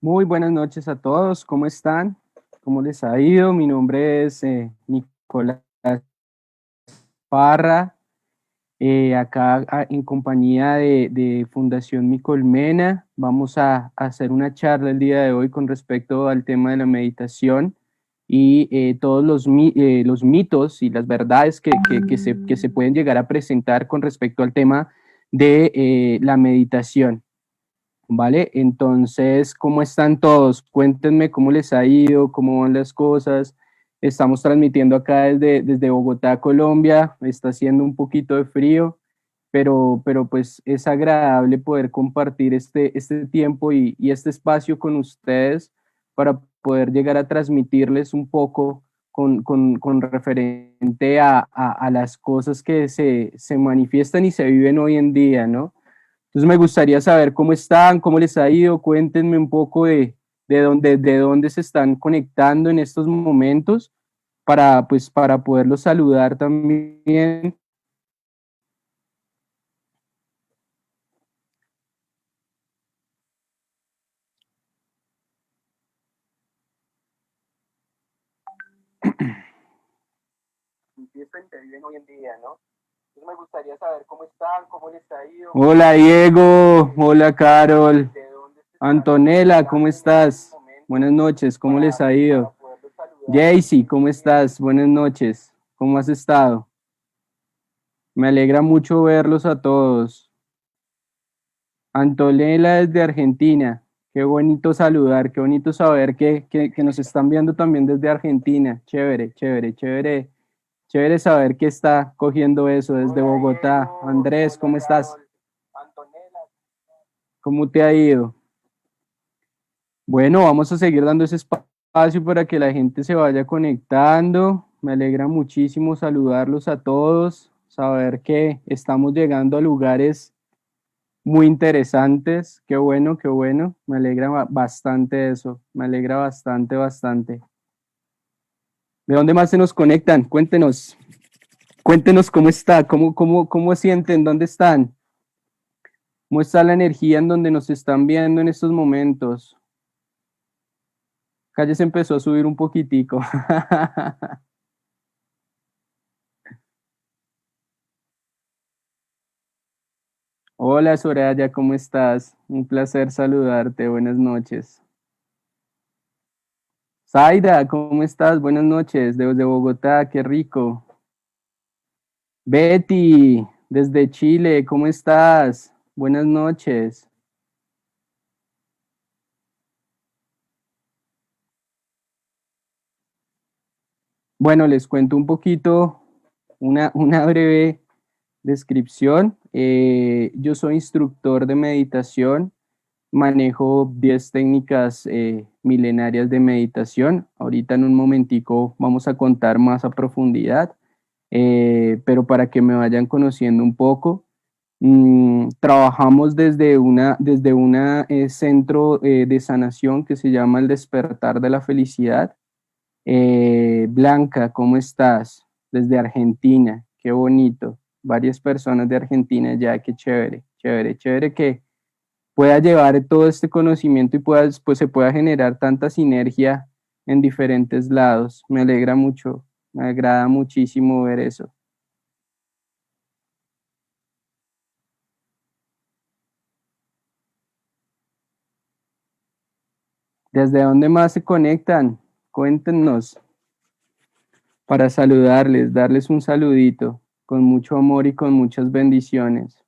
Muy buenas noches a todos, ¿cómo están? ¿Cómo les ha ido? Mi nombre es Nicolás Parra, acá en compañía de Fundación Mi Colmena. Vamos a hacer una charla el día de hoy con respecto al tema de la meditación y todos los mitos y las verdades que se pueden llegar a presentar con respecto al tema de la meditación. ¿Vale? Entonces, ¿cómo están todos? Cuéntenme cómo les ha ido, cómo van las cosas. Estamos transmitiendo acá desde Bogotá, Colombia. Está haciendo un poquito de frío, pero pues es agradable poder compartir este tiempo y este espacio con ustedes para poder llegar a transmitirles un poco con referente a las cosas que se manifiestan y se viven hoy en día, ¿no? Entonces me gustaría saber cómo están, cómo les ha ido, cuéntenme un poco de dónde se están conectando en estos momentos para poderlos saludar también. Empiezan que viven hoy en día, ¿no? Entonces me gustaría saber cómo están, cómo les ha ido. Hola Diego, hola Carol, Antonella, ¿cómo estás? Buenas noches, ¿cómo les ha ido? Jaycee, ¿cómo estás? Buenas noches, ¿cómo has estado? Me alegra mucho verlos a todos. Antonella desde Argentina. Qué bonito saludar, qué bonito saber que nos están viendo también desde Argentina. Chévere, chévere, chévere, chévere saber que está cogiendo eso desde Bogotá. Andrés, ¿cómo estás? ¿Cómo te ha ido? Bueno, vamos a seguir dando ese espacio para que la gente se vaya conectando. Me alegra muchísimo saludarlos a todos, saber que estamos llegando a lugares muy interesantes. Qué bueno, qué bueno. Me alegra bastante eso. Me alegra bastante, bastante. ¿De dónde más se nos conectan? Cuéntenos. Cuéntenos cómo está, cómo sienten, dónde están, cómo está la energía en donde nos están viendo en estos momentos. Acá ya se empezó a subir un poquitico. Hola Soraya, ¿cómo estás? Un placer saludarte. Buenas noches. Zaida, ¿cómo estás? Buenas noches. Desde Bogotá, qué rico. Betty, desde Chile, ¿cómo estás? Buenas noches. Bueno, les cuento un poquito, una breve descripción. Yo soy instructor de meditación, manejo 10 técnicas milenarias de meditación. Ahorita en un momentico vamos a contar más a profundidad, pero para que me vayan conociendo un poco. Trabajamos desde una centro de sanación que se llama el Despertar de la Felicidad. Blanca, ¿cómo estás? Desde Argentina, qué bonito. Varias personas de Argentina ya, qué chévere, chévere, chévere que pueda llevar todo este conocimiento y pues se pueda generar tanta sinergia en diferentes lados. Me alegra mucho, me agrada muchísimo ver eso. ¿Desde dónde más se conectan? Cuéntenos para saludarles, darles un saludito con mucho amor y con muchas bendiciones.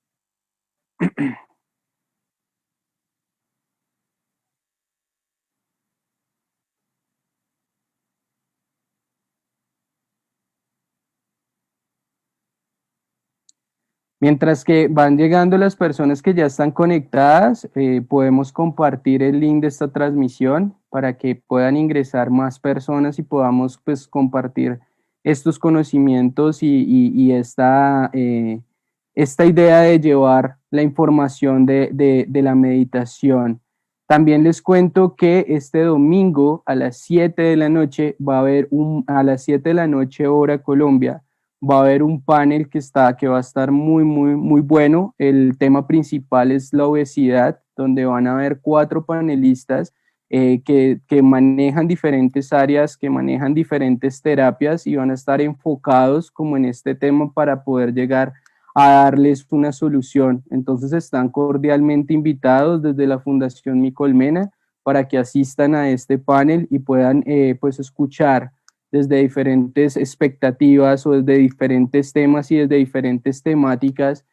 Mientras que van llegando las personas que ya están conectadas, podemos compartir el link de esta transmisión para que puedan ingresar más personas y podamos pues compartir estos conocimientos y esta idea de llevar la información de la meditación. También les cuento que este domingo a las 7 de la noche va a haber a las 7 de la noche hora Colombia, va a haber un panel que va a estar muy, muy, muy bueno. El tema principal es la obesidad, donde van a haber 4 panelistas que manejan diferentes áreas, que manejan diferentes terapias y van a estar enfocados como en este tema para poder llegar a darles una solución. Entonces están cordialmente invitados desde la Fundación Mi Colmena para que asistan a este panel y puedan pues escuchar desde diferentes expectativas o desde diferentes temas y desde diferentes temáticas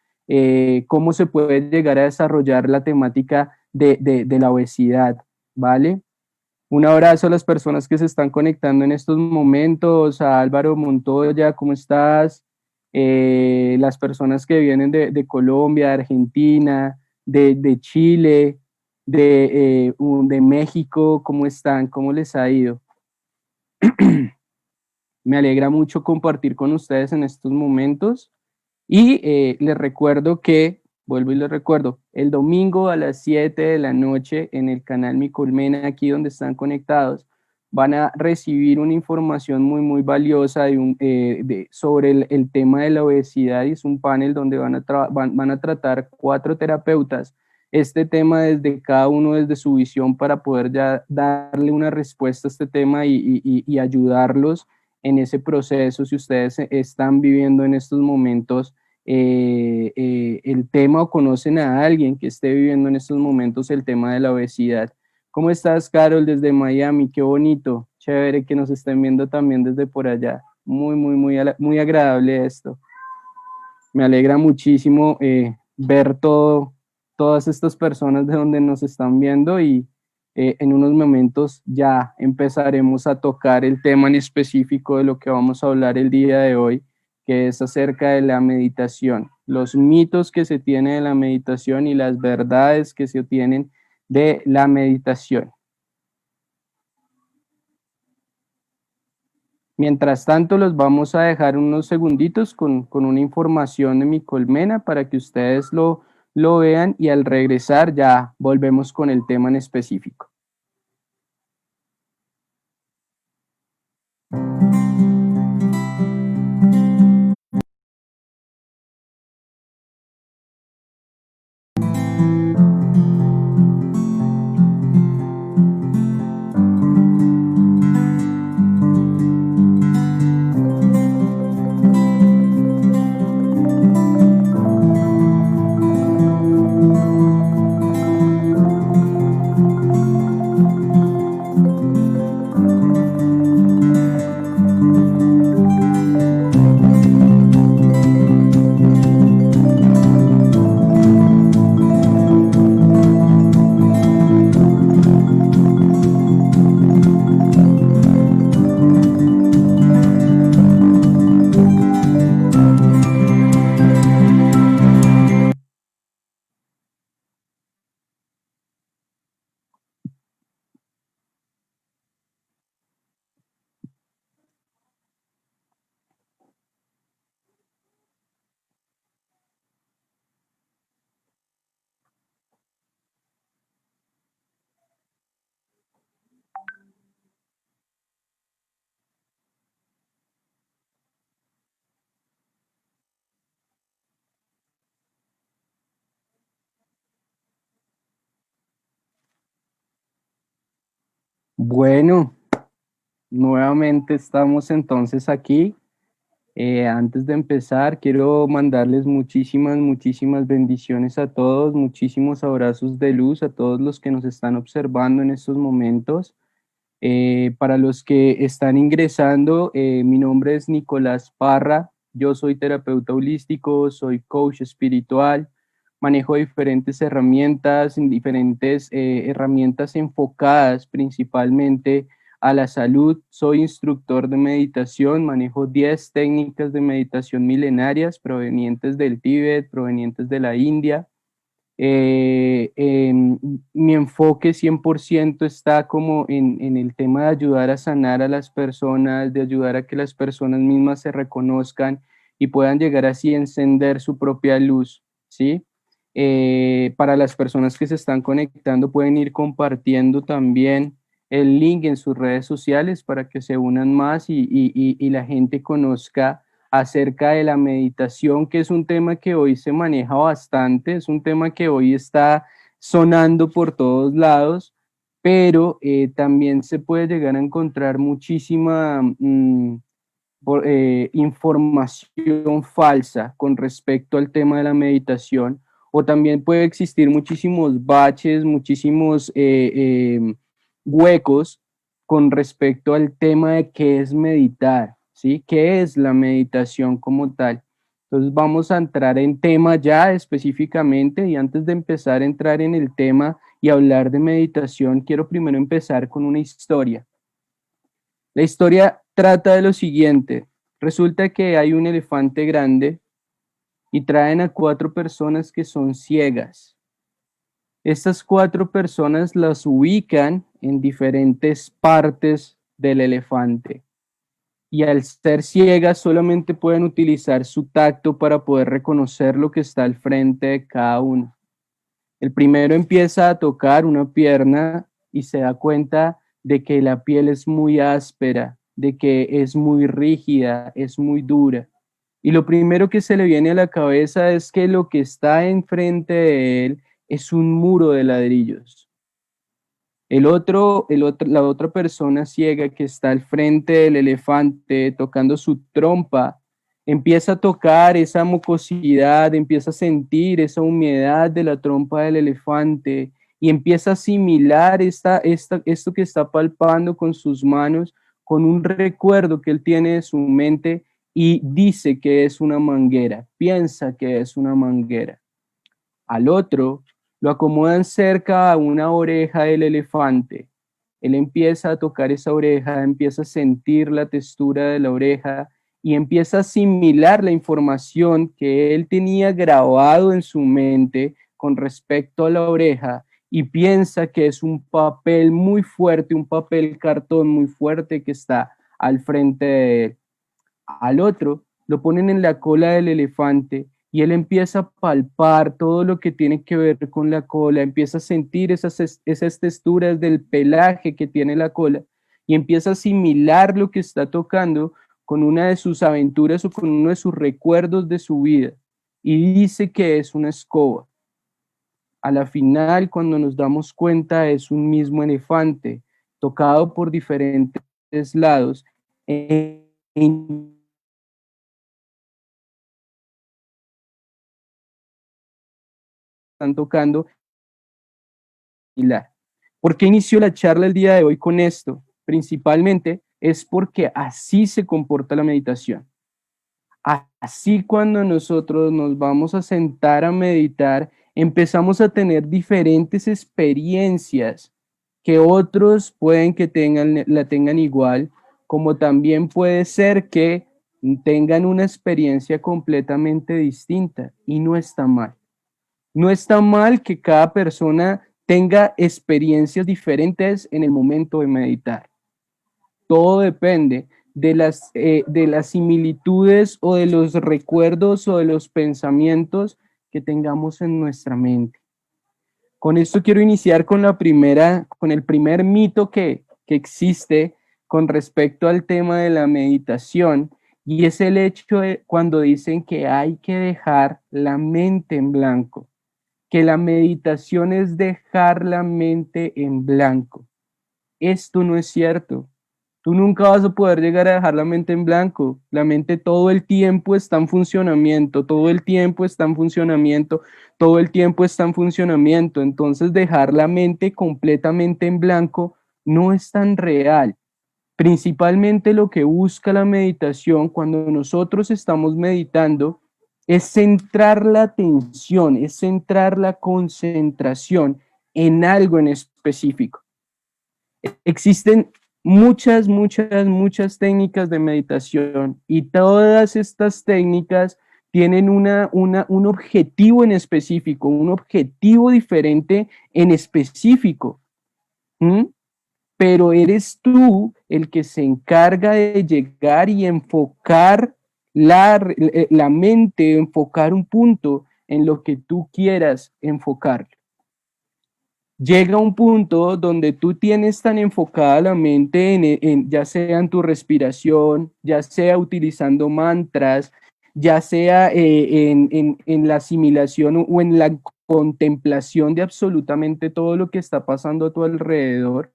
cómo se puede llegar a desarrollar la temática de la obesidad, ¿vale? Un abrazo a las personas que se están conectando en estos momentos, a Álvaro Montoya, ¿cómo estás? Las personas que vienen de Colombia, de Argentina, de Chile, de México, ¿cómo están? ¿Cómo les ha ido? Me alegra mucho compartir con ustedes en estos momentos. Y les recuerdo que, vuelvo y les recuerdo, el domingo a las 7 de la noche en el canal Mi Colmena, aquí donde están conectados, van a recibir una información muy, muy valiosa sobre el tema de la obesidad y es un panel donde van a tratar 4 terapeutas este tema desde cada uno desde su visión para poder ya darle una respuesta a este tema y ayudarlos en ese proceso si ustedes están viviendo en estos momentos el tema o conocen a alguien que esté viviendo en estos momentos el tema de la obesidad. ¿Cómo estás, Carol, desde Miami? Qué bonito, chévere que nos estén viendo también desde por allá. Muy, muy, muy, muy agradable esto. Me alegra muchísimo ver todas estas personas de donde nos están viendo y en unos momentos ya empezaremos a tocar el tema en específico de lo que vamos a hablar el día de hoy, que es acerca de la meditación, los mitos que se tienen de la meditación y las verdades que se obtienen de la meditación. Mientras tanto, los vamos a dejar unos segunditos con una información de Mi Colmena para que ustedes lo vean y al regresar ya volvemos con el tema en específico. Bueno, nuevamente estamos entonces aquí. Antes de empezar, quiero mandarles muchísimas, muchísimas bendiciones a todos, muchísimos abrazos de luz a todos los que nos están observando en estos momentos. Para los que están ingresando, mi nombre es Nicolás Parra, yo soy terapeuta holístico, soy coach espiritual, manejo diferentes herramientas, diferentes herramientas enfocadas principalmente a la salud, soy instructor de meditación, manejo 10 técnicas de meditación milenarias provenientes del Tíbet, provenientes de la India. Mi enfoque 100% está como en el tema de ayudar a sanar a las personas, de ayudar a que las personas mismas se reconozcan y puedan llegar así a encender su propia luz, ¿sí? Para las personas que se están conectando pueden ir compartiendo también el link en sus redes sociales para que se unan más y la gente conozca acerca de la meditación, que es un tema que hoy se maneja bastante, es un tema que hoy está sonando por todos lados, pero también se puede llegar a encontrar muchísima información falsa con respecto al tema de la meditación, o también puede existir muchísimos baches, muchísimos huecos con respecto al tema de qué es meditar, ¿sí? ¿Qué es la meditación como tal? Entonces vamos a entrar en tema ya específicamente, y antes de empezar a entrar en el tema y hablar de meditación, quiero primero empezar con una historia. La historia trata de lo siguiente. Resulta que hay un elefante grande y traen a 4 personas que son ciegas. Estas 4 personas las ubican en diferentes partes del elefante, y al ser ciegas solamente pueden utilizar su tacto para poder reconocer lo que está al frente de cada uno. El primero empieza a tocar una pierna y se da cuenta de que la piel es muy áspera, de que es muy rígida, es muy dura. Y lo primero que se le viene a la cabeza es que lo que está enfrente de él es un muro de ladrillos. La otra persona ciega que está al frente del elefante tocando su trompa, empieza a tocar esa mucosidad, empieza a sentir esa humedad de la trompa del elefante y empieza a asimilar esto que está palpando con sus manos, con un recuerdo que él tiene de su mente, y dice que es una manguera, piensa que es una manguera. Al otro lo acomodan cerca a una oreja del elefante. Él empieza a tocar esa oreja, empieza a sentir la textura de la oreja y empieza a asimilar la información que él tenía grabado en su mente con respecto a la oreja, y piensa que es un papel muy fuerte, un papel cartón muy fuerte que está al frente de él. Al otro lo ponen en la cola del elefante y él empieza a palpar todo lo que tiene que ver con la cola, empieza a sentir esas texturas del pelaje que tiene la cola, y empieza a asimilar lo que está tocando con una de sus aventuras o con uno de sus recuerdos de su vida, y dice que es una escoba. A la final, cuando nos damos cuenta, es un mismo elefante tocado por diferentes lados, están tocando. ¿Por qué inició la charla el día de hoy con esto? Principalmente es porque así se comporta la meditación. Así, cuando nosotros nos vamos a sentar a meditar, empezamos a tener diferentes experiencias que otros pueden que la tengan igual, como también puede ser que tengan una experiencia completamente distinta, y no está mal. No está mal que cada persona tenga experiencias diferentes en el momento de meditar. Todo depende de las similitudes o de los recuerdos o de los pensamientos que tengamos en nuestra mente. Con esto quiero iniciar con el primer mito que existe con respecto al tema de la meditación, y es el hecho de cuando dicen que hay que dejar la mente en blanco, que la meditación es dejar la mente en blanco. Esto no es cierto. Tú nunca vas a poder llegar a dejar la mente en blanco. La mente todo el tiempo está en funcionamiento, todo el tiempo está en funcionamiento, todo el tiempo está en funcionamiento. Entonces, dejar la mente completamente en blanco no es tan real. Principalmente lo que busca la meditación cuando nosotros estamos meditando es centrar la atención, es centrar la concentración en algo en específico. Existen muchas técnicas de meditación, y todas estas técnicas tienen un objetivo en específico, un objetivo diferente en específico. ¿Mm? Pero eres tú el que se encarga de llegar y enfocar la mente, enfocar un punto en lo que tú quieras enfocar. Llega un punto donde tú tienes tan enfocada la mente ya sea en tu respiración, ya sea utilizando mantras, ya sea en la asimilación o en la contemplación de absolutamente todo lo que está pasando a tu alrededor,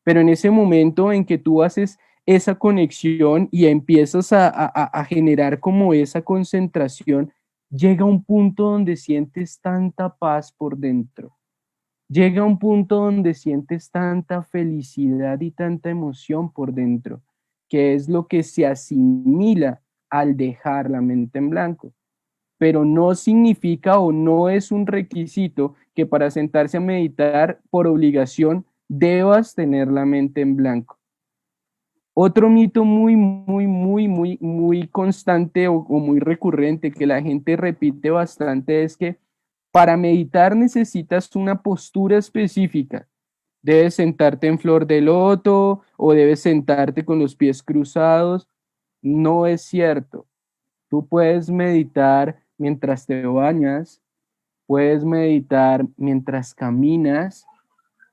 pero en ese momento en que tú haces esa conexión y empiezas a generar como esa concentración, llega un punto donde sientes tanta paz por dentro. Llega un punto donde sientes tanta felicidad y tanta emoción por dentro, que es lo que se asimila al dejar la mente en blanco. Pero no significa o no es un requisito que para sentarse a meditar por obligación debas tener la mente en blanco. Otro mito muy constante o muy recurrente que la gente repite bastante es que para meditar necesitas una postura específica. Debes sentarte en flor de loto o debes sentarte con los pies cruzados. No es cierto. Tú puedes meditar mientras te bañas, puedes meditar mientras caminas,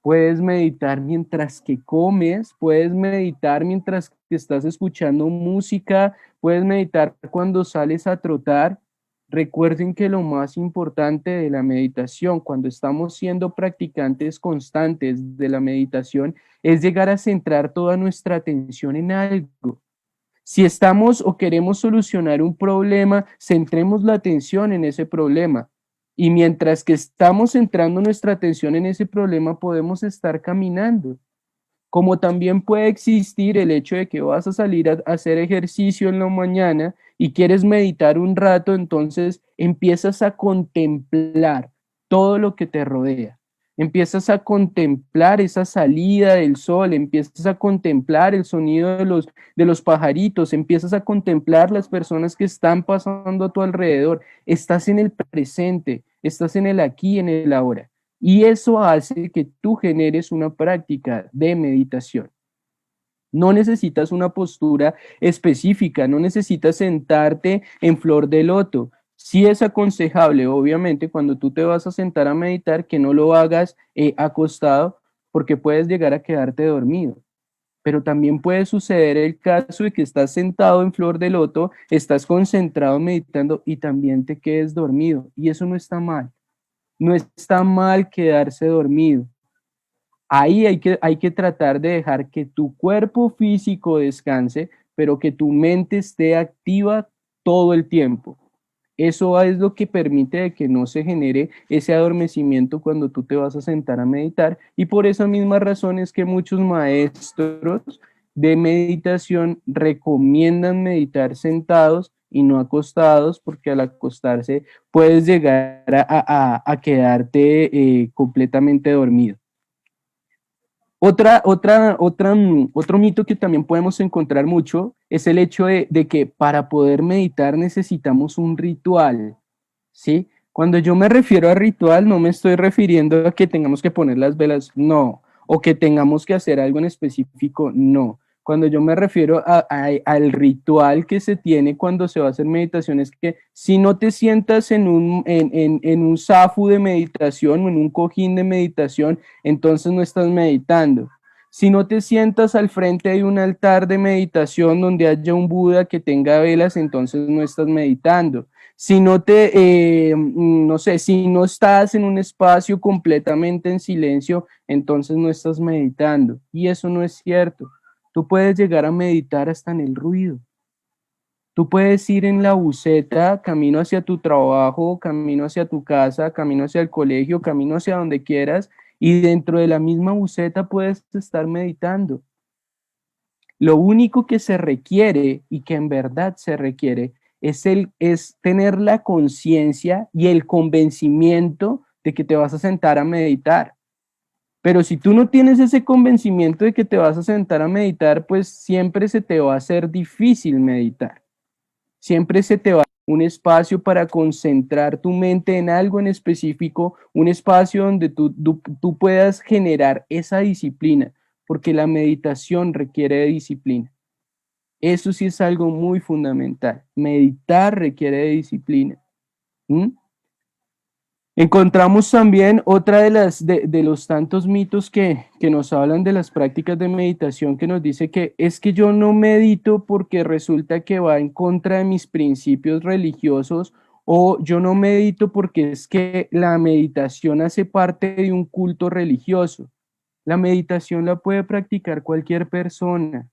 puedes meditar mientras que comes, puedes meditar mientras que estás escuchando música, puedes meditar cuando sales a trotar. Recuerden que lo más importante de la meditación, cuando estamos siendo practicantes constantes de la meditación, es llegar a centrar toda nuestra atención en algo. Si estamos o queremos solucionar un problema, centremos la atención en ese problema. Y mientras que estamos centrando nuestra atención en ese problema, podemos estar caminando. Como también puede existir el hecho de que vas a salir a hacer ejercicio en la mañana y quieres meditar un rato, entonces empiezas a contemplar todo lo que te rodea. Empiezas a contemplar esa salida del sol, empiezas a contemplar el sonido de los pajaritos, empiezas a contemplar las personas que están pasando a tu alrededor. Estás en el presente, estás en el aquí, en el ahora. Y eso hace que tú generes una práctica de meditación. No necesitas una postura específica, no necesitas sentarte en flor de loto. Sí es aconsejable, obviamente, cuando tú te vas a sentar a meditar, que no lo hagas acostado, porque puedes llegar a quedarte dormido. Pero también puede suceder el caso de que estás sentado en flor de loto, estás concentrado meditando y también te quedes dormido. Y eso no está mal. No está mal quedarse dormido. Ahí hay que tratar de dejar que tu cuerpo físico descanse, pero que tu mente esté activa todo el tiempo. Eso es lo que permite que no se genere ese adormecimiento cuando tú te vas a sentar a meditar. Y por esa misma razón es que muchos maestros de meditación recomiendan meditar sentados y no acostados, porque al acostarse puedes llegar a quedarte completamente dormido. Otro mito que también podemos encontrar mucho es el hecho de que para poder meditar necesitamos un ritual, ¿sí? Cuando yo me refiero a ritual, no me estoy refiriendo a que tengamos que poner las velas, no, o que tengamos que hacer algo en específico, no. Cuando yo me refiero al ritual que se tiene cuando se va a hacer meditación, es que si no te sientas en un zafu de meditación o en un cojín de meditación, entonces no estás meditando. Si no te sientas al frente de un altar de meditación donde haya un Buda que tenga velas, entonces no estás meditando. Si no no sé, si no estás en un espacio completamente en silencio, entonces no estás meditando. Y eso no es cierto. Tú puedes llegar a meditar hasta en el ruido. Tú puedes ir en la buseta, camino hacia tu trabajo, camino hacia tu casa, camino hacia el colegio, camino hacia donde quieras, y dentro de la misma buseta puedes estar meditando. Lo único que se requiere y que en verdad se requiere es tener la conciencia y el convencimiento de que te vas a sentar a meditar. Pero si tú no tienes ese convencimiento de que te vas a sentar a meditar, pues siempre se te va a hacer difícil meditar. Siempre se te va a dar un espacio para concentrar tu mente en algo en específico, un espacio donde tú puedas generar esa disciplina, porque la meditación requiere de disciplina. Eso sí es algo muy fundamental. Meditar requiere de disciplina. ¿Mm? Encontramos también otra de los tantos mitos que nos hablan de las prácticas de meditación, que nos dice que es que yo no medito porque resulta que va en contra de mis principios religiosos O yo no medito porque es que la meditación hace parte de un culto religioso. La meditación la puede practicar cualquier persona.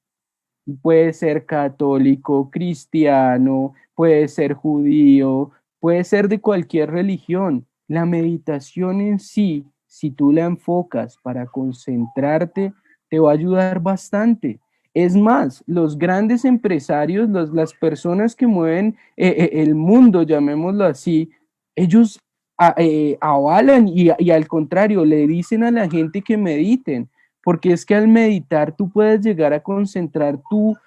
Puede ser católico, cristiano, puede ser judío, puede ser de cualquier religión. La meditación en sí, si tú la enfocas para concentrarte, te va a ayudar bastante. Es más, los grandes empresarios, las personas que mueven el mundo, llamémoslo así, ellos avalan y al contrario, le dicen a la gente que mediten, porque es que al meditar tú puedes llegar a concentrar tu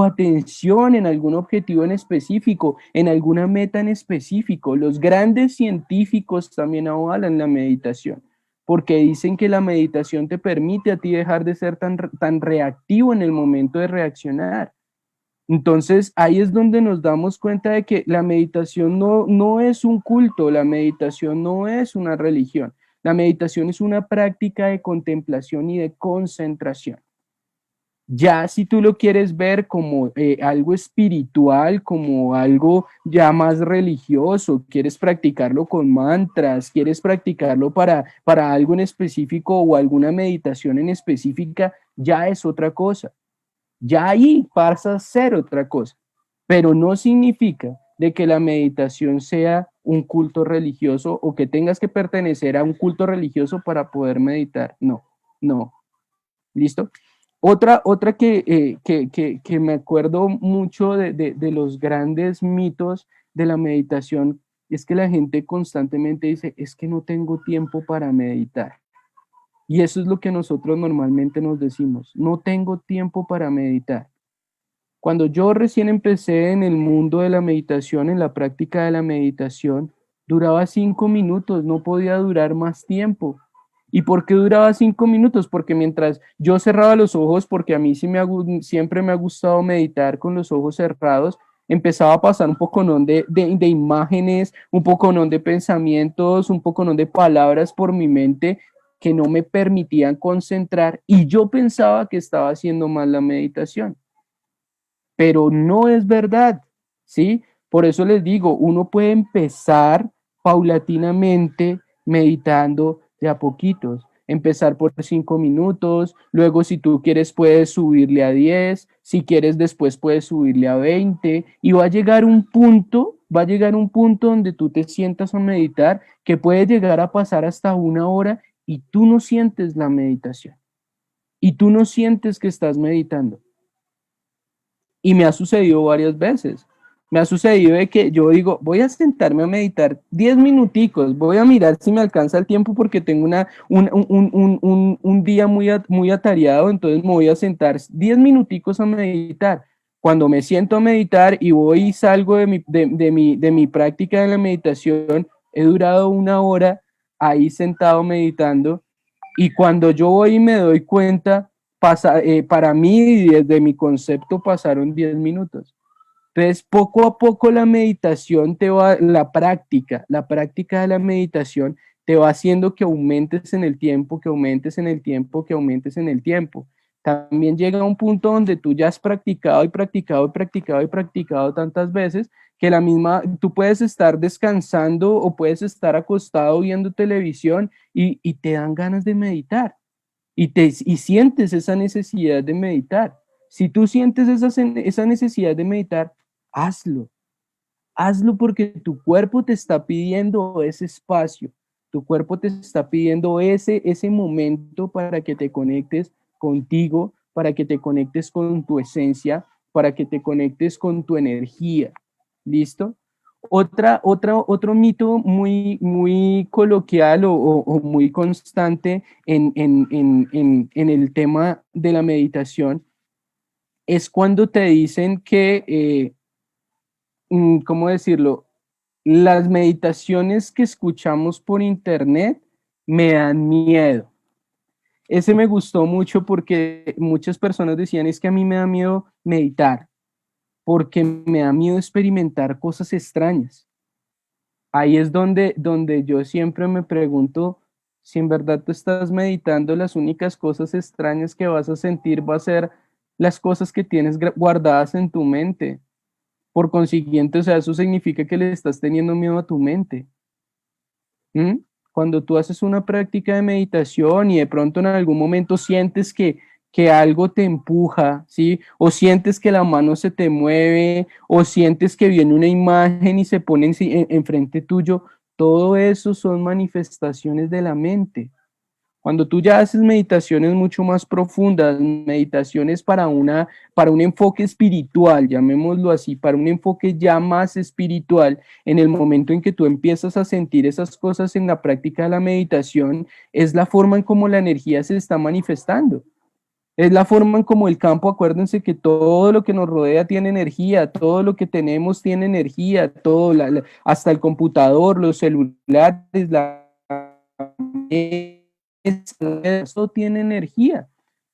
atención en algún objetivo en específico, en alguna meta en específico. Los grandes científicos también avalan la meditación, porque dicen que la meditación te permite a ti dejar de ser tan reactivo en el momento de reaccionar. Entonces, ahí es donde nos damos cuenta de que la meditación no es un culto, la meditación no es una religión, la meditación es una práctica de contemplación y de concentración. Ya si tú lo quieres ver como algo espiritual, como algo ya más religioso, quieres practicarlo con mantras, quieres practicarlo para algo en específico o alguna meditación en específica, ya es otra cosa. Ya ahí pasa a ser otra cosa, pero no significa de que la meditación sea un culto religioso o que tengas que pertenecer a un culto religioso para poder meditar. No, no. ¿Listo? Otra que me acuerdo mucho de los grandes mitos de la meditación es que la gente constantemente dice, es que no tengo tiempo para meditar. Y eso es lo que nosotros normalmente nos decimos, no tengo tiempo para meditar. Cuando yo recién empecé en el mundo de la meditación, en la práctica de la meditación, duraba 5 minutos, no podía durar más tiempo. ¿Y por qué duraba 5 minutos? Porque mientras yo cerraba los ojos, porque a mí sí siempre me ha gustado meditar con los ojos cerrados, empezaba a pasar un poco de imágenes, un poco de pensamientos, un poco de palabras por mi mente que no me permitían concentrar y yo pensaba que estaba haciendo mal la meditación, pero no es verdad, ¿sí? Por eso les digo, uno puede empezar paulatinamente meditando de a poquitos. Empezar por 5 minutos, luego si tú quieres puedes subirle a 10, si quieres después puedes subirle a 20 y va a llegar un punto donde tú te sientas a meditar que puede llegar a pasar hasta 1 hora y tú no sientes la meditación y tú no sientes que estás meditando. Y me ha sucedido varias veces. Me ha sucedido de que yo digo, voy a sentarme a meditar 10 minuticos, voy a mirar si me alcanza el tiempo porque tengo un día muy atareado, entonces me voy a sentar 10 minuticos a meditar. Cuando me siento a meditar y voy y salgo de mi práctica de la meditación, he durado 1 hora ahí sentado meditando y cuando yo voy y me doy cuenta, para mí, desde mi concepto, pasaron 10 minutos. Entonces, poco a poco la meditación la práctica de la meditación te va haciendo que aumentes en el tiempo, que aumentes en el tiempo, que aumentes en el tiempo. También llega un punto donde tú ya has practicado y practicado y practicado y practicado tantas veces que tú puedes estar descansando o puedes estar acostado viendo televisión y te dan ganas de meditar y sientes esa necesidad de meditar. Si tú sientes esa necesidad de meditar, hazlo. Hazlo porque tu cuerpo te está pidiendo ese espacio. Tu cuerpo te está pidiendo ese momento para que te conectes contigo, para que te conectes con tu esencia, para que te conectes con tu energía. ¿Listo? Otro mito muy coloquial o muy constante en el tema de la meditación es cuando te dicen que, ¿cómo decirlo? Las meditaciones que escuchamos por internet me dan miedo. Ese me gustó mucho porque muchas personas decían, es que a mí me da miedo meditar, porque me da miedo experimentar cosas extrañas. Ahí es donde yo siempre me pregunto si en verdad tú estás meditando, las únicas cosas extrañas que vas a sentir va a ser las cosas que tienes guardadas en tu mente, Por consiguiente, o sea, eso significa que le estás teniendo miedo a tu mente. ¿Mm? Cuando tú haces una práctica de meditación y de pronto en algún momento sientes que algo te empuja, ¿sí? O sientes que la mano se te mueve, o sientes que viene una imagen y se pone enfrente tuyo, todo eso son manifestaciones de la mente. Cuando tú ya haces meditaciones mucho más profundas, meditaciones para un enfoque espiritual, llamémoslo así, para un enfoque ya más espiritual, en el momento en que tú empiezas a sentir esas cosas en la práctica de la meditación, es la forma en cómo la energía se está manifestando. Es la forma en cómo el campo, acuérdense que todo lo que nos rodea tiene energía, todo lo que tenemos tiene energía, todo, hasta el computador, los celulares, la eso tiene energía.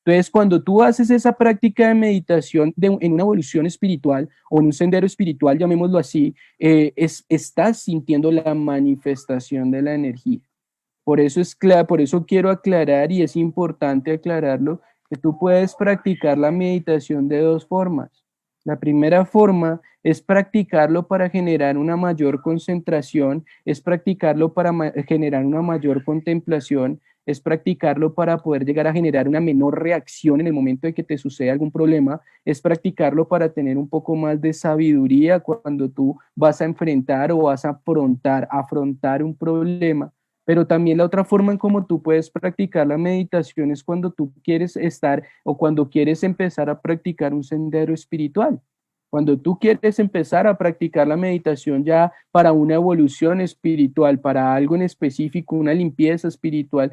Entonces, cuando tú haces esa práctica de meditación en una evolución espiritual o en un sendero espiritual, llamémoslo así, estás sintiendo la manifestación de la energía. Por eso por eso quiero aclarar y es importante aclararlo, que tú puedes practicar la meditación de dos formas. La primera forma es practicarlo para generar una mayor concentración, es practicarlo para generar una mayor contemplación, es practicarlo para poder llegar a generar una menor reacción en el momento de que te sucede algún problema, es practicarlo para tener un poco más de sabiduría cuando tú vas a enfrentar o vas a afrontar un problema. Pero también la otra forma en cómo tú puedes practicar la meditación es cuando tú quieres estar o cuando quieres empezar a practicar un sendero espiritual. Cuando tú quieres empezar a practicar la meditación ya para una evolución espiritual, para algo en específico, una limpieza espiritual,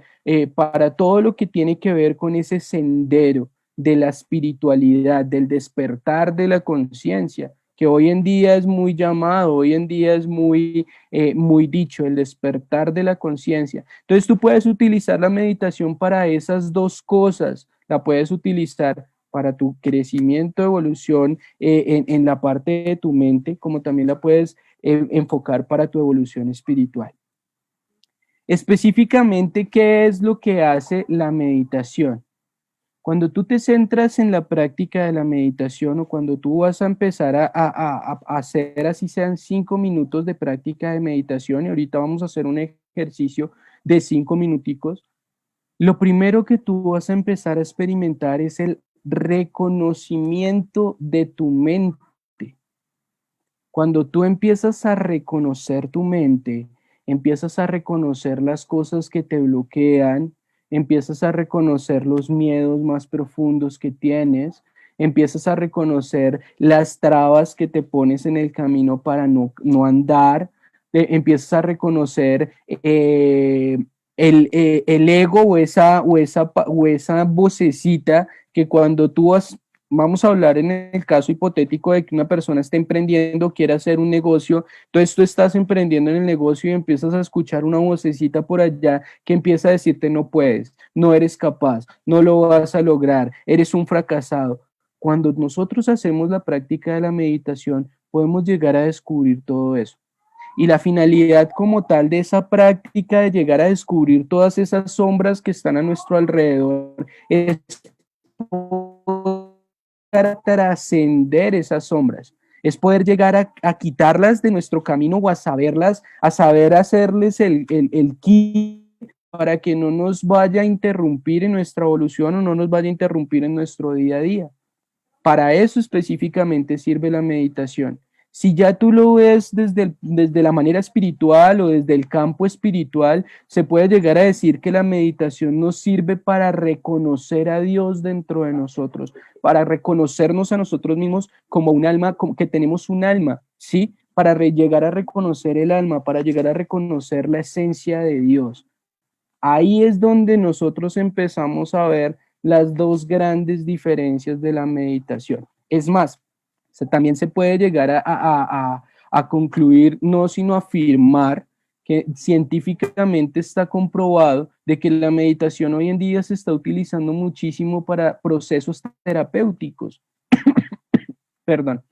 para todo lo que tiene que ver con ese sendero de la espiritualidad, del despertar de la conciencia, que hoy en día es muy llamado, hoy en día es muy dicho, el despertar de la conciencia. Entonces tú puedes utilizar la meditación para esas dos cosas, la puedes utilizar para tu crecimiento, evolución en la parte de tu mente, como también la puedes enfocar para tu evolución espiritual. Específicamente, ¿qué es lo que hace la meditación? Cuando tú te centras en la práctica de la meditación o cuando tú vas a empezar a hacer así sean 5 minutos de práctica de meditación y ahorita vamos a hacer un ejercicio de 5 minuticos, lo primero que tú vas a empezar a experimentar es el reconocimiento de tu mente. Cuando tú empiezas a reconocer tu mente, empiezas a reconocer las cosas que te bloquean, empiezas a reconocer los miedos más profundos que tienes, empiezas a reconocer las trabas que te pones en el camino para no andar, empiezas a reconocer el ego o esa vocecita que cuando tú has. Vamos a hablar en el caso hipotético de que una persona esté emprendiendo, quiera hacer un negocio, entonces tú estás emprendiendo en el negocio y empiezas a escuchar una vocecita por allá que empieza a decirte no puedes, no eres capaz, no lo vas a lograr, eres un fracasado. Cuando nosotros hacemos la práctica de la meditación, podemos llegar a descubrir todo eso. Y la finalidad como tal de esa práctica de llegar a descubrir todas esas sombras que están a nuestro alrededor es a trascender esas sombras, es poder llegar a quitarlas de nuestro camino o a saberlas, a saber hacerles el quit para que no nos vaya a interrumpir en nuestra evolución o no nos vaya a interrumpir en nuestro día a día. Para eso específicamente sirve la meditación. Si ya tú lo ves desde la manera espiritual o desde el campo espiritual, se puede llegar a decir que la meditación nos sirve para reconocer a Dios dentro de nosotros, para reconocernos a nosotros mismos como un alma, como que tenemos un alma, ¿sí? Para llegar a reconocer el alma, para llegar a reconocer la esencia de Dios. Ahí es donde nosotros empezamos a ver las dos grandes diferencias de la meditación. Es más, también se puede llegar a concluir, no sino afirmar que científicamente está comprobado de que la meditación hoy en día se está utilizando muchísimo para procesos terapéuticos. Perdón.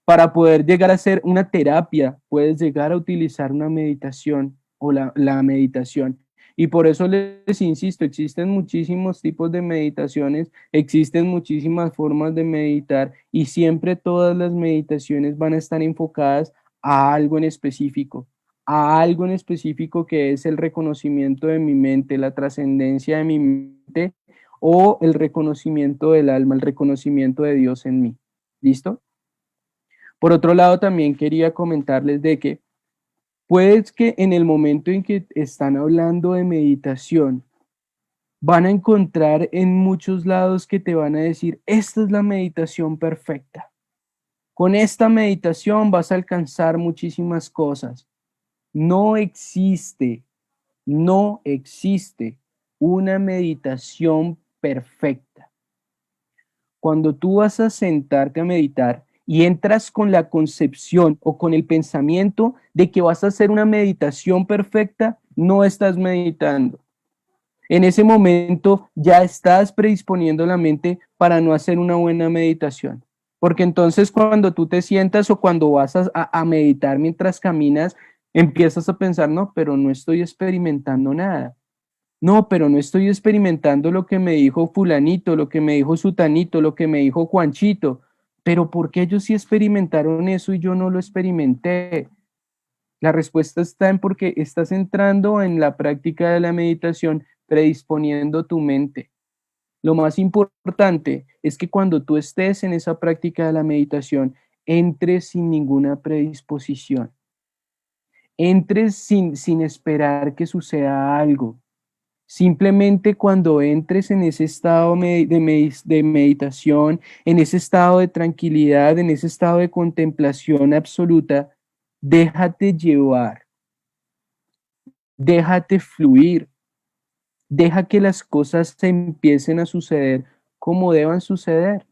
Para poder llegar a hacer una terapia, puedes llegar a utilizar una meditación o la meditación. Y por eso les insisto, existen muchísimos tipos de meditaciones, existen muchísimas formas de meditar y siempre todas las meditaciones van a estar enfocadas a algo en específico, a algo en específico que es el reconocimiento de mi mente, la trascendencia de mi mente o el reconocimiento del alma, el reconocimiento de Dios en mí. ¿Listo? Por otro lado, también quería comentarles de que puedes que en el momento en que están hablando de meditación, van a encontrar en muchos lados que te van a decir, esta es la meditación perfecta. Con esta meditación vas a alcanzar muchísimas cosas. No existe, no existe una meditación perfecta. Cuando tú vas a sentarte a meditar y entras con la concepción o con el pensamiento de que vas a hacer una meditación perfecta, no estás meditando. En ese momento ya estás predisponiendo la mente para no hacer una buena meditación. Porque entonces cuando tú te sientas o cuando vas a meditar mientras caminas, empiezas a pensar, no, pero no estoy experimentando nada. No, pero no estoy experimentando lo que me dijo fulanito, lo que me dijo sutanito, lo que me dijo Juanchito. Pero ¿por qué ellos sí experimentaron eso y yo no lo experimenté? La respuesta está en porque estás entrando en la práctica de la meditación, predisponiendo tu mente. Lo más importante es que cuando tú estés en esa práctica de la meditación, entres sin ninguna predisposición, entres sin esperar que suceda algo. Simplemente cuando entres en ese estado de meditación, en ese estado de tranquilidad, en ese estado de contemplación absoluta, déjate llevar, déjate fluir, deja que las cosas se empiecen a suceder como deban suceder.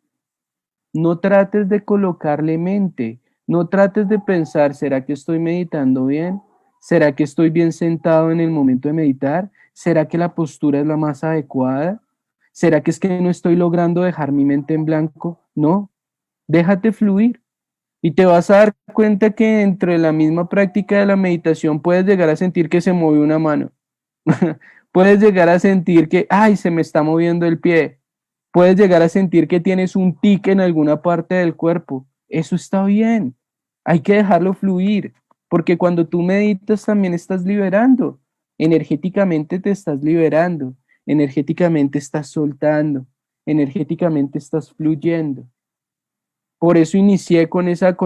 No trates de colocarle mente, no trates de pensar, ¿será que estoy meditando bien? ¿Será que estoy bien sentado en el momento de meditar? ¿Será que la postura es la más adecuada? ¿Será que es que no estoy logrando dejar mi mente en blanco? No, déjate fluir y te vas a dar cuenta que dentro de la misma práctica de la meditación puedes llegar a sentir que se movió una mano. Puedes llegar a sentir que, ay, se me está moviendo el pie. Puedes llegar a sentir que tienes un tic en alguna parte del cuerpo. Eso está bien. Hay que dejarlo fluir, porque cuando tú meditas también estás liberando. Energéticamente te estás liberando. Energéticamente estás soltando. Energéticamente estás fluyendo. Por eso inicié con ese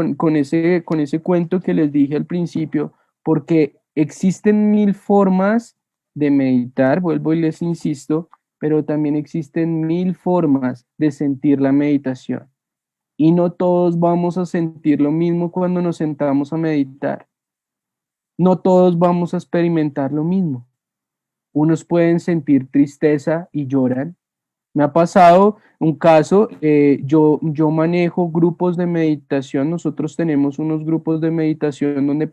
cuento que les dije al principio, porque existen mil formas de meditar, vuelvo y les insisto, pero también existen mil formas de sentir la meditación. Y no todos vamos a sentir lo mismo cuando nos sentamos a meditar. No todos vamos a experimentar lo mismo. Unos pueden sentir tristeza y lloran. Me ha pasado un caso, yo manejo grupos de meditación, nosotros tenemos unos grupos de meditación donde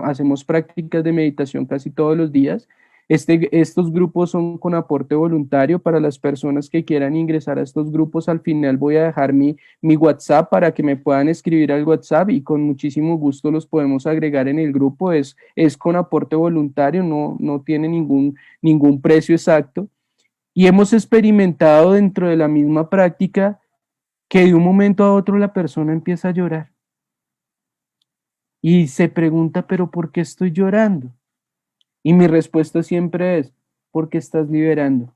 hacemos prácticas de meditación casi todos los días. Estos grupos son con aporte voluntario para las personas que quieran ingresar a estos grupos. Al final voy a dejar mi WhatsApp para que me puedan escribir al WhatsApp y con muchísimo gusto los podemos agregar en el grupo. Es con aporte voluntario, no tiene ningún precio exacto. Y hemos experimentado dentro de la misma práctica que de un momento a otro la persona empieza a llorar y se pregunta, pero ¿por qué estoy llorando? Y mi respuesta siempre es, porque estás liberando.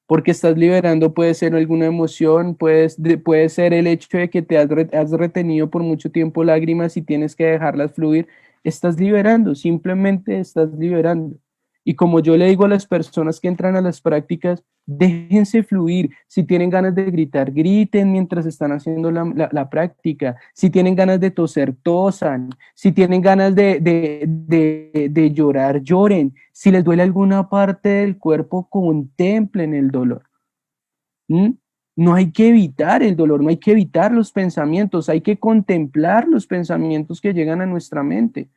Porque estás liberando puede ser alguna emoción, puede ser el hecho de que has retenido por mucho tiempo lágrimas y tienes que dejarlas fluir. Estás liberando, simplemente estás liberando. Y como yo le digo a las personas que entran a las prácticas, déjense fluir. Si tienen ganas de gritar, griten mientras están haciendo la práctica. Si tienen ganas de toser, tosan. Si tienen ganas de llorar, lloren. Si les duele alguna parte del cuerpo, contemplen el dolor. ¿Mm? No hay que evitar el dolor, no hay que evitar los pensamientos, hay que contemplar los pensamientos que llegan a nuestra mente.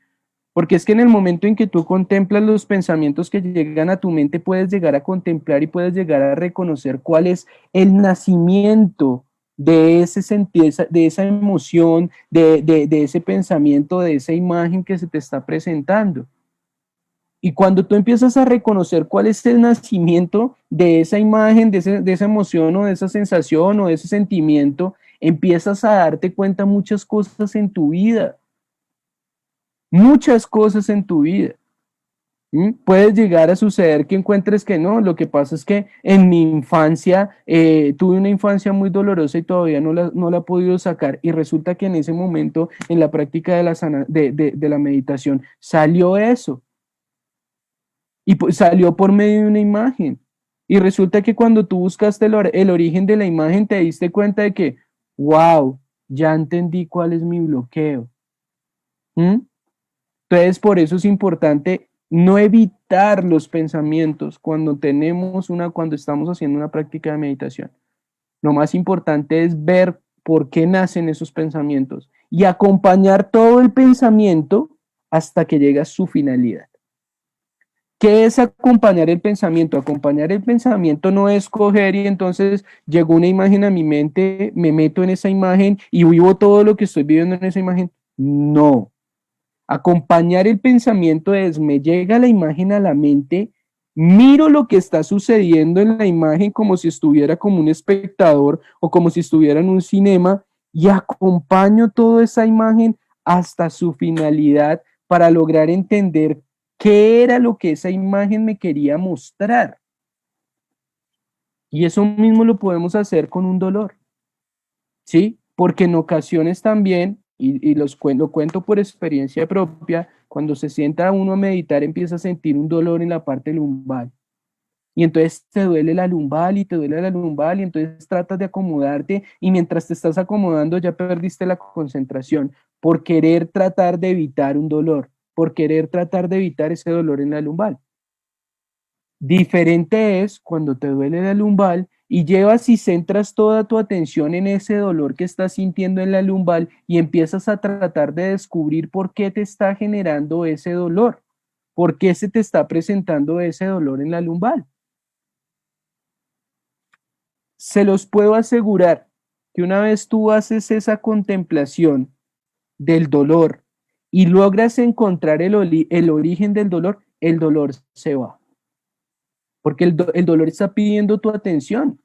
Porque es que en el momento en que tú contemplas los pensamientos que llegan a tu mente, puedes llegar a contemplar y puedes llegar a reconocer cuál es el nacimiento de ese sentir, de esa emoción, de ese pensamiento, de esa imagen que se te está presentando. Y cuando tú empiezas a reconocer cuál es el nacimiento de esa imagen, de esa emoción o de esa sensación o de ese sentimiento, empiezas a darte cuenta muchas cosas en tu vida, muchas cosas en tu vida. ¿Mm? Puede llegar a suceder que encuentres que no, lo que pasa es que en mi infancia tuve una infancia muy dolorosa y todavía no la he podido sacar y resulta que en ese momento en la práctica de la meditación salió eso y pues salió por medio de una imagen y resulta que cuando tú buscaste el origen de la imagen te diste cuenta de que, wow, ya entendí cuál es mi bloqueo. ¿Mm? Entonces, por eso es importante no evitar los pensamientos cuando estamos haciendo una práctica de meditación. Lo más importante es ver por qué nacen esos pensamientos y acompañar todo el pensamiento hasta que llega a su finalidad. ¿Qué es acompañar el pensamiento? Acompañar el pensamiento no es coger y entonces llegó una imagen a mi mente, me meto en esa imagen y vivo todo lo que estoy viviendo en esa imagen. No. Acompañar el pensamiento es, me llega la imagen a la mente, miro lo que está sucediendo en la imagen como si estuviera como un espectador o como si estuviera en un cinema y acompaño toda esa imagen hasta su finalidad para lograr entender qué era lo que esa imagen me quería mostrar. Y eso mismo lo podemos hacer con un dolor. ¿Sí? Porque en ocasiones también, lo cuento por experiencia propia, cuando se sienta uno a meditar empieza a sentir un dolor en la parte lumbar. Y entonces te duele la lumbar y te duele la lumbar y entonces tratas de acomodarte y mientras te estás acomodando ya perdiste la concentración por querer tratar de evitar un dolor, por querer tratar de evitar ese dolor en la lumbar. Diferente es cuando te duele la lumbar y llevas y centras toda tu atención en ese dolor que estás sintiendo en la lumbar y empiezas a tratar de descubrir por qué te está generando ese dolor, por qué se te está presentando ese dolor en la lumbar. Se los puedo asegurar que una vez tú haces esa contemplación del dolor y logras encontrar el origen del dolor, el dolor se va, porque el dolor está pidiendo tu atención.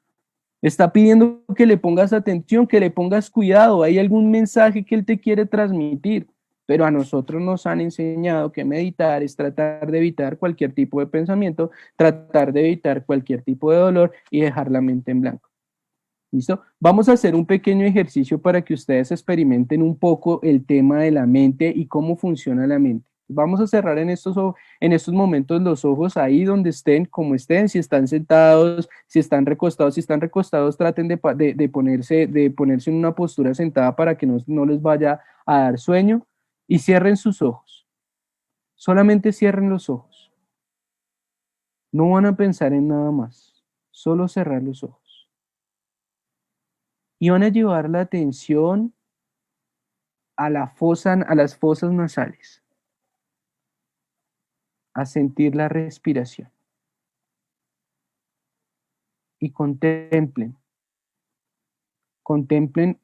Está pidiendo que le pongas atención, que le pongas cuidado. Hay algún mensaje que él te quiere transmitir, pero a nosotros nos han enseñado que meditar es tratar de evitar cualquier tipo de pensamiento, tratar de evitar cualquier tipo de dolor y dejar la mente en blanco. ¿Listo? Vamos a hacer un pequeño ejercicio para que ustedes experimenten un poco el tema de la mente y cómo funciona la mente. Vamos a cerrar en estos momentos los ojos ahí donde estén, como estén, si están sentados, si están recostados, traten de ponerse en una postura sentada para que no les vaya a dar sueño y cierren sus ojos. Solamente cierren los ojos. No van a pensar en nada más, solo cerrar los ojos. Y van a llevar la atención a las fosas nasales, a sentir la respiración y contemplen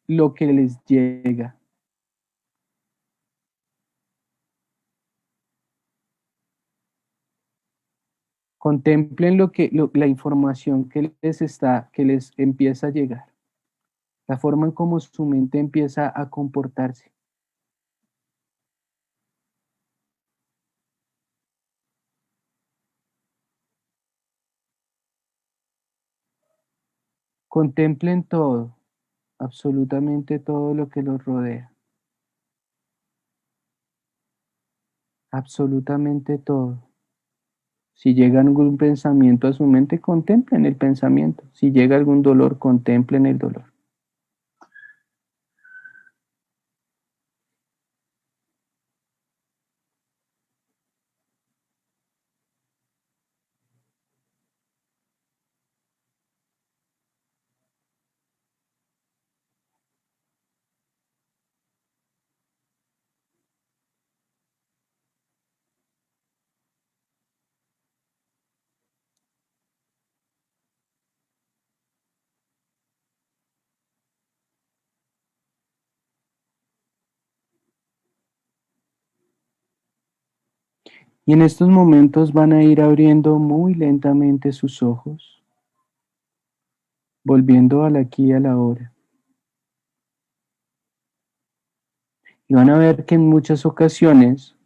lo que les llega, contemplen la información que les empieza a llegar, la forma en cómo su mente empieza a comportarse. Contemplen todo, absolutamente todo lo que los rodea, absolutamente todo. Si llega algún pensamiento a su mente, contemplen el pensamiento. Si llega algún dolor, contemplen el dolor. Y en estos momentos van a ir abriendo muy lentamente sus ojos, volviendo al aquí y a la hora. Y van a ver que en muchas ocasiones,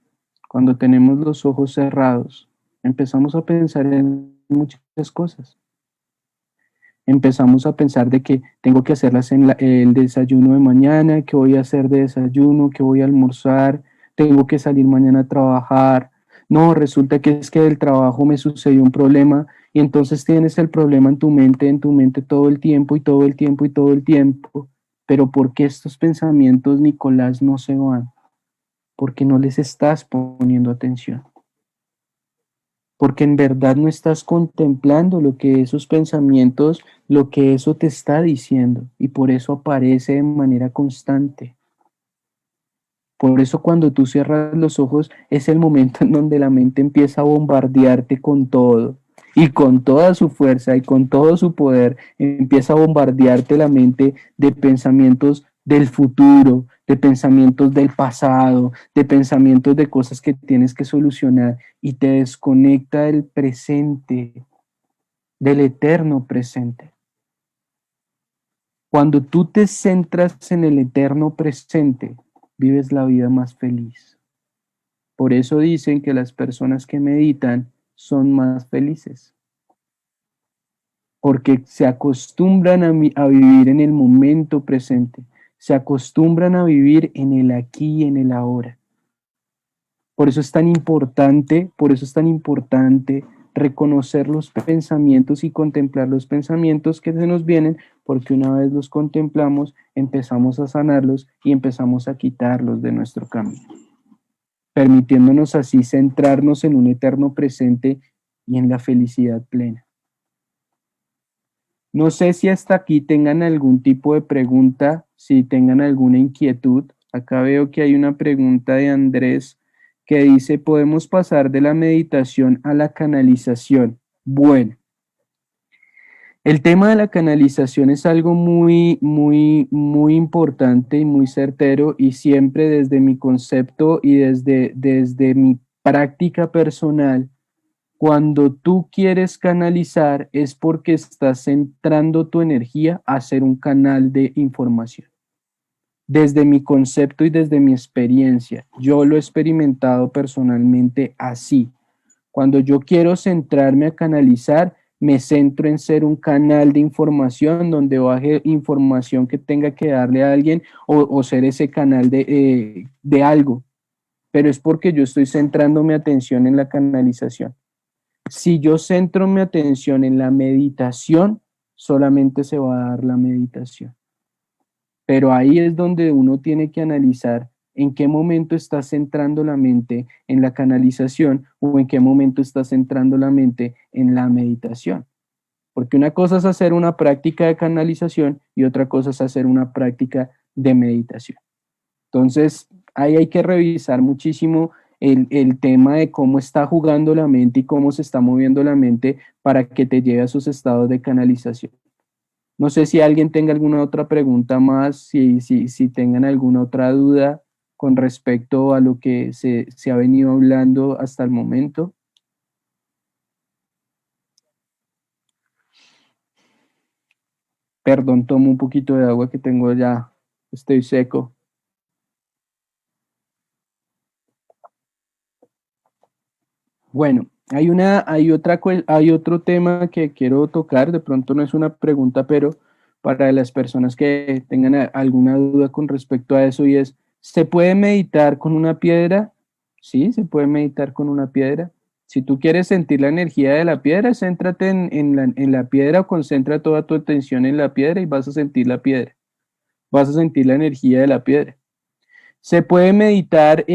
cuando tenemos los ojos cerrados, empezamos a pensar en muchas cosas. Empezamos a pensar de que tengo que hacerlas en el desayuno de mañana, qué voy a hacer de desayuno, qué voy a almorzar, tengo que salir mañana a trabajar. No, resulta que es que del trabajo me sucedió un problema y entonces tienes el problema en tu mente todo el tiempo y todo el tiempo y todo el tiempo. Pero ¿por qué estos pensamientos, Nicolás, no se van? Porque no les estás poniendo atención. Porque en verdad no estás contemplando lo que esos pensamientos, lo que eso te está diciendo, y por eso aparece de manera constante. Por eso cuando tú cierras los ojos es el momento en donde la mente empieza a bombardearte con todo, y con toda su fuerza y con todo su poder empieza a bombardearte la mente de pensamientos del futuro, de pensamientos del pasado, de pensamientos de cosas que tienes que solucionar y te desconecta del presente, del eterno presente. Cuando tú te centras en el eterno presente, vives la vida más feliz. Por eso dicen que las personas que meditan son más felices, porque se acostumbran a vivir en el momento presente, se acostumbran a vivir en el aquí y en el ahora. Por eso es tan importante, por eso es tan importante reconocer los pensamientos y contemplar los pensamientos que se nos vienen, porque una vez los contemplamos, empezamos a sanarlos y empezamos a quitarlos de nuestro camino, permitiéndonos así centrarnos en un eterno presente y en la felicidad plena. No sé si hasta aquí tengan algún tipo de pregunta, si tengan alguna inquietud. Acá veo que hay una pregunta de Andrés que dice, ¿podemos pasar de la meditación a la canalización? Bueno, el tema de la canalización es algo muy importante y muy certero y siempre desde mi concepto y desde mi práctica personal. Cuando tú quieres canalizar es porque estás centrando tu energía a ser un canal de información. Desde mi concepto y desde mi experiencia, yo lo he experimentado personalmente así. Cuando yo quiero centrarme a canalizar, me centro en ser un canal de información donde baje información que tenga que darle a alguien o ser ese canal de algo. Pero es porque yo estoy centrando mi atención en la canalización. Si yo centro mi atención en la meditación, solamente se va a dar la meditación. Pero ahí es donde uno tiene que analizar en qué momento está centrando la mente en la canalización o en qué momento está centrando la mente en la meditación. Porque una cosa es hacer una práctica de canalización y otra cosa es hacer una práctica de meditación. Entonces, ahí hay que revisar muchísimo el tema de cómo está jugando la mente y cómo se está moviendo la mente para que te lleve a esos estados de canalización. No sé si alguien tenga alguna otra pregunta más, si tengan alguna otra duda con respecto a lo que se ha venido hablando hasta el momento. Perdón, tomo un poquito de agua que tengo ya, estoy seco. Bueno, hay otro tema que quiero tocar, de pronto no es una pregunta, pero para las personas que tengan alguna duda con respecto a eso y es, ¿se puede meditar con una piedra? Sí, se puede meditar con una piedra. Si tú quieres sentir la energía de la piedra, céntrate en la piedra o concentra toda tu atención en la piedra y vas a sentir la piedra, vas a sentir la energía de la piedra. ¿Se puede meditar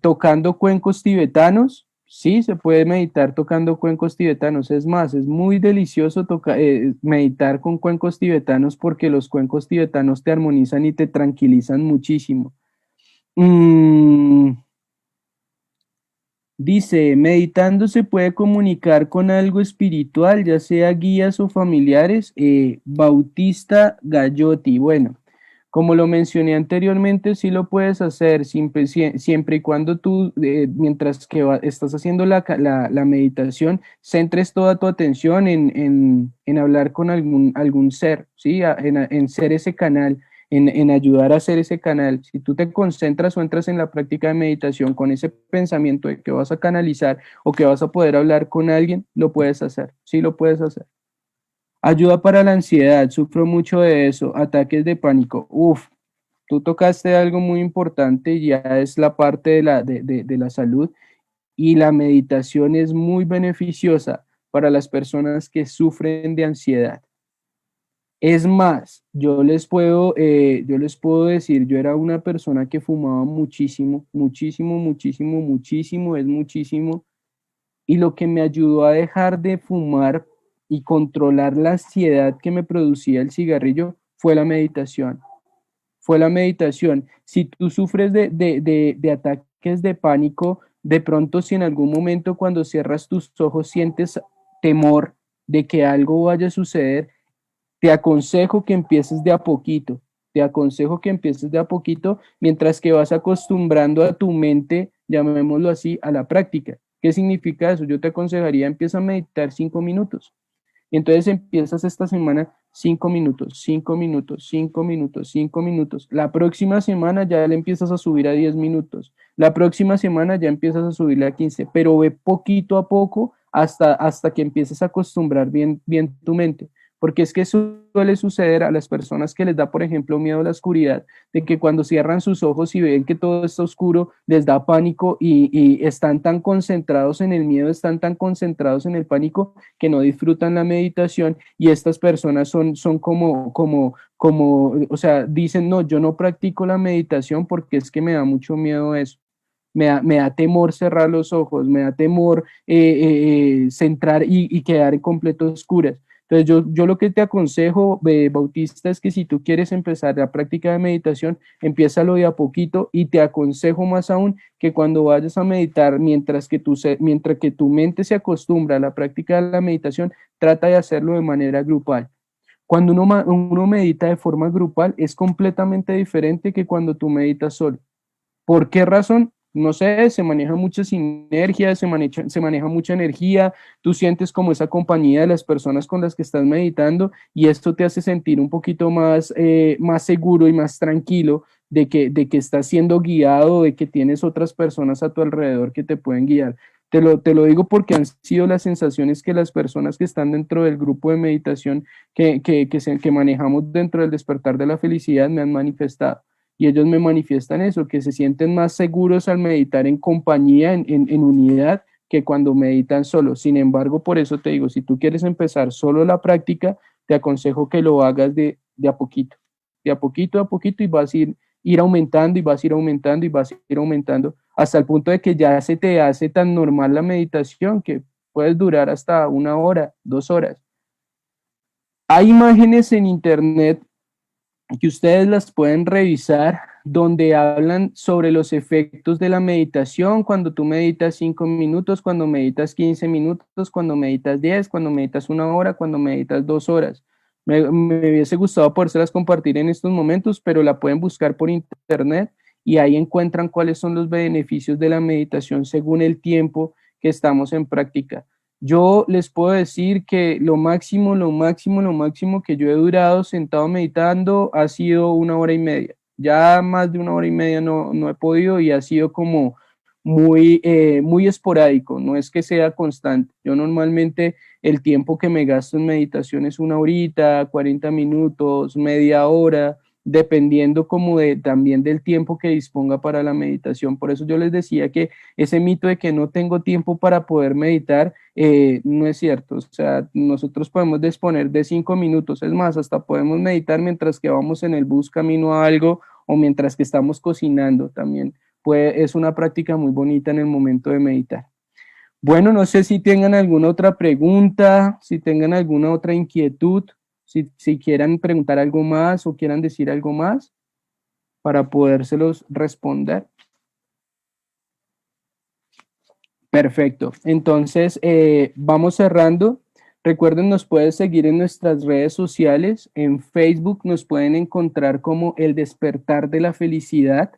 tocando cuencos tibetanos? Sí, se puede meditar tocando cuencos tibetanos. Es más, es muy delicioso meditar con cuencos tibetanos porque los cuencos tibetanos te armonizan y te tranquilizan muchísimo. Mm, Dice, meditando se puede comunicar con algo espiritual, ya sea guías o familiares. Bautista Gallotti. Bueno. Como lo mencioné anteriormente, sí lo puedes hacer siempre y cuando tú, mientras que estás haciendo la meditación, centres toda tu atención en hablar con algún ser, ¿sí? En ser ese canal, en ayudar a ser ese canal. Si tú te concentras o entras en la práctica de meditación con ese pensamiento de que vas a canalizar o que vas a poder hablar con alguien, lo puedes hacer, sí lo puedes hacer. Ayuda para la ansiedad, sufro mucho de eso, ataques de pánico. Uf, tú tocaste algo muy importante, ya es la parte de la salud y la meditación es muy beneficiosa para las personas que sufren de ansiedad. Es más, yo les puedo decir, yo era una persona que fumaba muchísimo, muchísimo, muchísimo, muchísimo, es muchísimo, y lo que me ayudó a dejar de fumar y controlar la ansiedad que me producía el cigarrillo fue la meditación. Fue la meditación. Si tú sufres de ataques de pánico, de pronto si en algún momento cuando cierras tus ojos sientes temor de que algo vaya a suceder, te aconsejo que empieces de a poquito. Te aconsejo que empieces de a poquito mientras que vas acostumbrando a tu mente, llamémoslo así, a la práctica. ¿Qué significa eso? Yo te aconsejaría, empieza a meditar 5 minutos. Y entonces empiezas esta semana 5 minutos, 5 minutos, 5 minutos, 5 minutos. La próxima semana ya le empiezas a subir a 10 minutos. La próxima semana ya empiezas a subirle a 15, pero ve poquito a poco hasta que empieces a acostumbrar bien tu mente. Porque es que eso suele suceder a las personas que les da, por ejemplo, miedo a la oscuridad, de que cuando cierran sus ojos y ven que todo está oscuro, les da pánico y están tan concentrados en el miedo, están tan concentrados en el pánico que no disfrutan la meditación y estas personas son o sea, dicen, no, yo no practico la meditación porque es que me da mucho miedo eso. Me da temor cerrar los ojos, me da temor centrar y quedar en completo oscuras. Entonces yo lo que te aconsejo, Bautista, es que si tú quieres empezar la práctica de meditación, empiézalo de a poquito y te aconsejo más aún que cuando vayas a meditar, mientras que tu mente se acostumbra a la práctica de la meditación, trata de hacerlo de manera grupal. Cuando uno medita de forma grupal es completamente diferente que cuando tú meditas solo. ¿Por qué razón? No sé, se maneja mucha sinergia, se maneja mucha energía, tú sientes como esa compañía de las personas con las que estás meditando y esto te hace sentir un poquito más seguro y más tranquilo de que estás siendo guiado, de que tienes otras personas a tu alrededor que te pueden guiar. Te lo digo porque han sido las sensaciones que las personas que están dentro del grupo de meditación que manejamos dentro del despertar de la felicidad me han manifestado y ellos me manifiestan eso, que se sienten más seguros al meditar en compañía, en unidad, que cuando meditan solo. Sin embargo, por eso te digo, si tú quieres empezar solo la práctica, te aconsejo que lo hagas de a poquito, a poquito y vas a ir aumentando y vas a ir aumentando y vas a ir aumentando hasta el punto de que ya se te hace tan normal la meditación que puedes durar hasta 1 hora, 2 horas. Hay imágenes en internet que ustedes las pueden revisar donde hablan sobre los efectos de la meditación, cuando tú meditas 5 minutos, cuando meditas 15 minutos, cuando meditas 10, cuando meditas 1 hora, cuando meditas 2 horas. Me hubiese gustado podérselas compartir en estos momentos, pero la pueden buscar por internet y ahí encuentran cuáles son los beneficios de la meditación según el tiempo que estamos en práctica. Yo les puedo decir que lo máximo que yo he durado sentado meditando ha sido 1 hora y media. Ya más de 1 hora y media no he podido y ha sido como muy esporádico, no es que sea constante. Yo normalmente el tiempo que me gasto en meditación es 1 horita, 40 minutos, media hora, dependiendo como también del tiempo que disponga para la meditación. Por eso yo les decía que ese mito de que no tengo tiempo para poder meditar, no es cierto. O sea, nosotros podemos disponer de 5 minutos, es más, hasta podemos meditar mientras que vamos en el bus camino a algo o mientras que estamos cocinando también. Es una práctica muy bonita en el momento de meditar. Bueno, no sé si tengan alguna otra pregunta, si tengan alguna otra inquietud, si quieran preguntar algo más o quieran decir algo más para podérselos responder. Perfecto. Entonces, vamos cerrando. Recuerden, nos pueden seguir en nuestras redes sociales. En Facebook nos pueden encontrar como El Despertar de la Felicidad.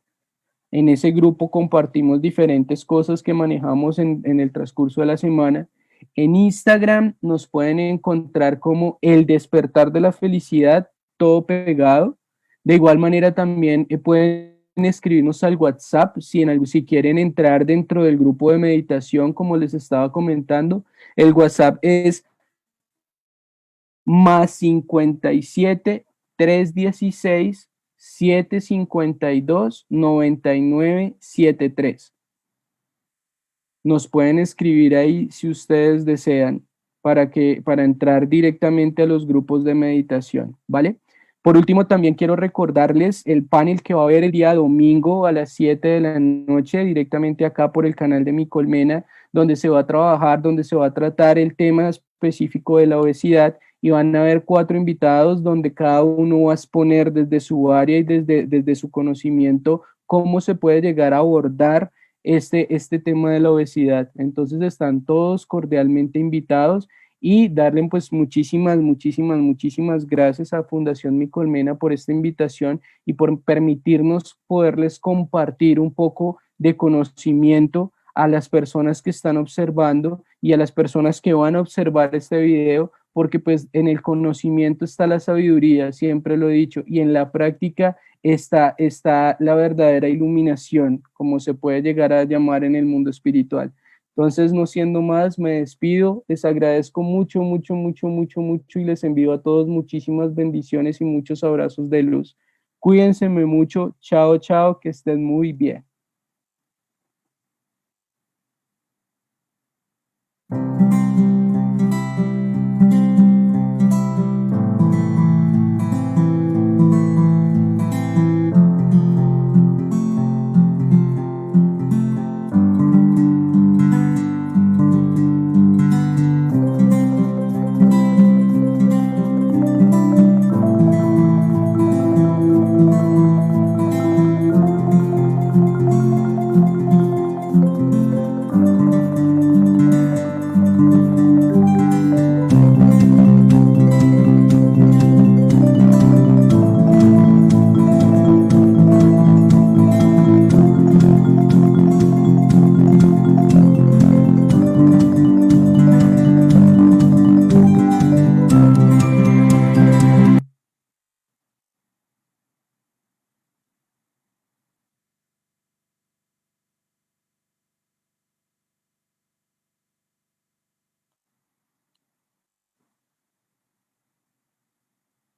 En ese grupo compartimos diferentes cosas que manejamos en el transcurso de la semana. En Instagram nos pueden encontrar como El Despertar de la Felicidad, todo pegado. De igual manera también pueden escribirnos al WhatsApp si quieren entrar dentro del grupo de meditación, como les estaba comentando. El WhatsApp es +57 316 752 9973. Nos pueden escribir ahí si ustedes desean para entrar directamente a los grupos de meditación, ¿vale? Por último, también quiero recordarles el panel que va a haber el día domingo a las 7 de la noche, directamente acá por el canal de Mi Colmena, donde se va a trabajar, donde se va a tratar el tema específico de la obesidad, y van a haber 4 invitados donde cada uno va a exponer desde su área y desde su conocimiento cómo se puede llegar a abordar este tema de la obesidad. Entonces están todos cordialmente invitados, y darle pues muchísimas gracias a Fundación Mi Colmena por esta invitación y por permitirnos poderles compartir un poco de conocimiento a las personas que están observando y a las personas que van a observar este video, porque pues en el conocimiento está la sabiduría, siempre lo he dicho, y en la práctica está la verdadera iluminación, como se puede llegar a llamar en el mundo espiritual. Entonces, no siendo más, me despido, les agradezco mucho y les envío a todos muchísimas bendiciones y muchos abrazos de luz. Cuídense mucho, chao, chao, que estén muy bien.